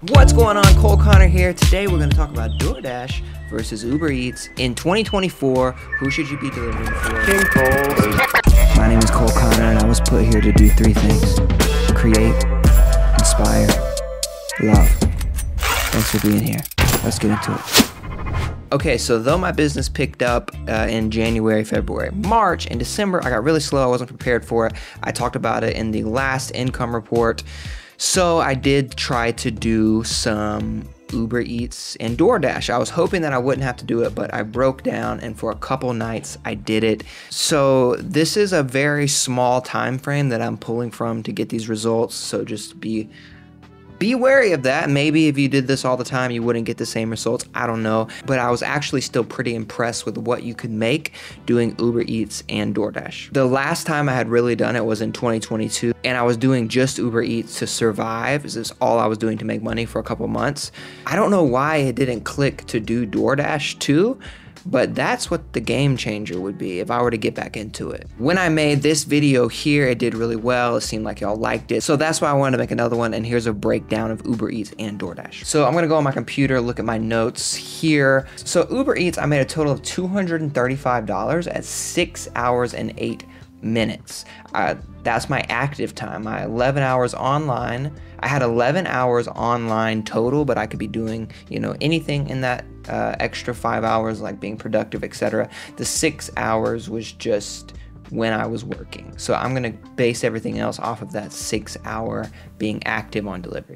What's going on? Cole Connor here. Today we're going to talk about Doordash versus Uber Eats in 2024. Who should you be delivering for? King Cole. My name is Cole Connor and I was put here to do three things: create, inspire, love. Thanks for being here. Let's get into it. Okay, so though my business picked up in January, February, March, and December, I got really slow. I wasn't prepared for it. I talked about it in the last income report. So I did try to do some Uber Eats and Doordash. I was hoping that I wouldn't have to do it, but I broke down and for a couple nights I did it. So this is a very small time frame that I'm pulling from to get these results. So just be wary of that. Maybe if you did this all the time, you wouldn't get the same results. I don't know. But I was actually still pretty impressed with what you could make doing Uber Eats and Doordash. The last time I had really done it was in 2022, and I was doing just Uber Eats to survive. This is all I was doing to make money for a couple months. I don't know why it didn't click to do Doordash too, but that's what the game changer would be if I were to get back into it. When I made this video here, it did really well. It seemed like y'all liked it. So that's why I wanted to make another one, and here's a breakdown of Uber Eats and Doordash. So I'm gonna go on my computer, look at my notes here. So Uber Eats, I made a total of $235 at 6 hours and 8 minutes. That's my active time, my 11 hours online. I had 11 hours online total, but I could be doing, anything in that extra 5 hours, like being productive, etc. The 6 hours was just when I was working. So I'm gonna base everything else off of that 6 hour being active on delivery.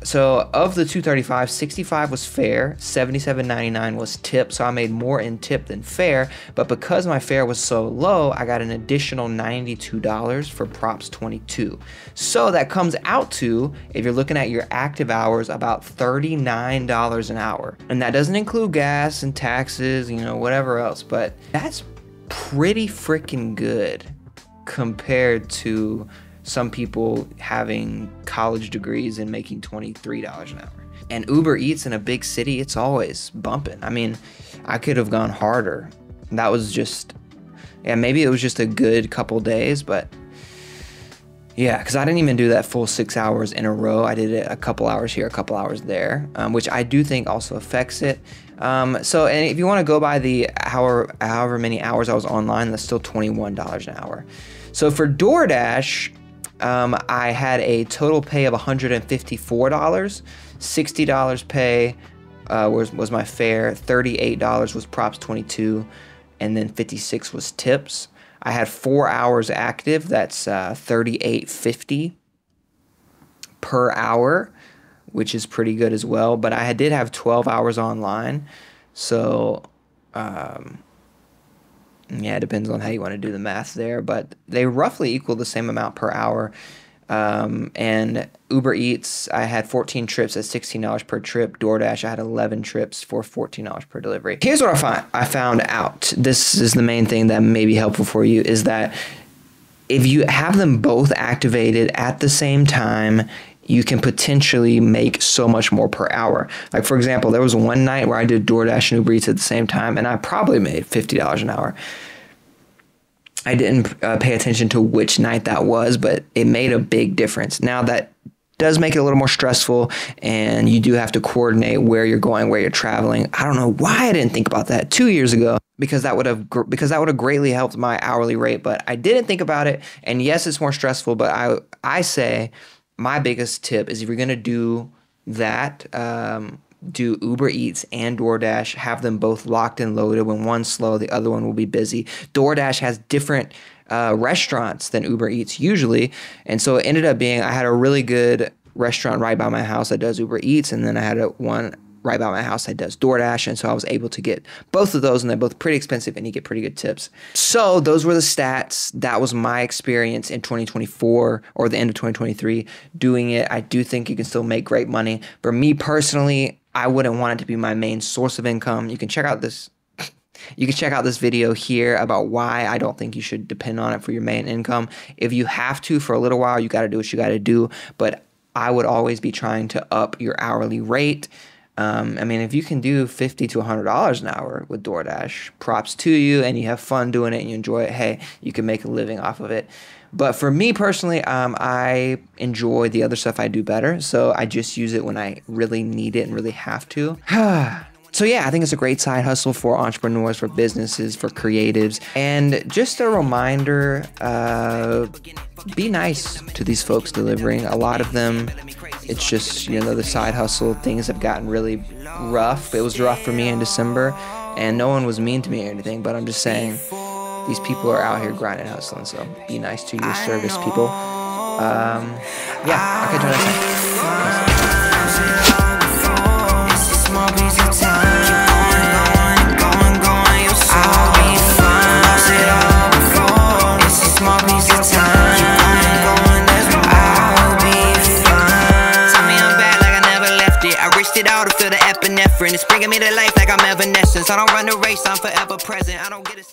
So of the 235, 65 was fare, 77.99 was tip. So I made more in tip than fare, but because my fare was so low, I got an additional $92 for props 22. So that comes out to, if you're looking at your active hours, about $39 an hour. And that doesn't include gas and taxes, whatever else, but that's pretty freaking good compared to some people having college degrees and making $23 an hour. And Uber Eats in a big city, it's always bumping. I mean, I could have gone harder. That was just, maybe it was just a good couple days, but yeah, because I didn't even do that full 6 hours in a row. I did it a couple hours here, a couple hours there, which I do think also affects it. And if you want to go by the however many hours I was online, that's still $21 an hour. So for Doordash, I had a total pay of $154, $60 pay was my fare, $38 was props 22, and then $56 was tips. I had 4 hours active. That's $38.50 per hour, which is pretty good as well. But I did have 12 hours online. So, it depends on how you want to do the math there. But they roughly equal the same amount per hour. And Uber Eats, I had 14 trips at $16 per trip. Doordash, I had 11 trips for $14 per delivery. Here's what I found out. This is the main thing that may be helpful for you, is that if you have them both activated at the same time, you can potentially make so much more per hour. Like, for example, there was one night where I did Doordash and Uber Eats at the same time, and I probably made $50 an hour. I didn't pay attention to which night that was, but it made a big difference. Now, that does make it a little more stressful, and you do have to coordinate where you're going, where you're traveling. I don't know why I didn't think about that 2 years ago, because that would have greatly helped my hourly rate, but I didn't think about it. And yes, it's more stressful, but I say my biggest tip is, if you're going to do that, do Uber Eats and Doordash, have them both locked and loaded. When one's slow, the other one will be busy. Doordash has different restaurants than Uber Eats usually, and so it ended up being, I had a really good restaurant right by my house that does Uber Eats, and then I had one right by my house that does Doordash, and so I was able to get both of those, and they're both pretty expensive, and you get pretty good tips. So those were the stats. That was my experience in 2024, or the end of 2023, doing it. I do think you can still make great money. For me personally, I wouldn't want it to be my main source of income. You can check out this video here about why I don't think you should depend on it for your main income. If you have to for a little while, you got to do what you got to do, but I would always be trying to up your hourly rate. If you can do $50 to $100 an hour with Doordash, props to you, and you have fun doing it and you enjoy it, hey, you can make a living off of it. But for me personally, I enjoy the other stuff I do better. So I just use it when I really need it and really have to. So yeah, I think it's a great side hustle for entrepreneurs, for businesses, for creatives. And just a reminder, be nice to these folks delivering. A lot of them, it's just, you know, the side hustle things have gotten really rough. It was rough for me in December, and no one was mean to me or anything, but I'm just saying these people are out here grinding, hustling, so be nice to your service people. Yeah, I'll catch you next time. It's bringing me to life like I'm evanescence. I don't run the race, I'm forever present. I don't get a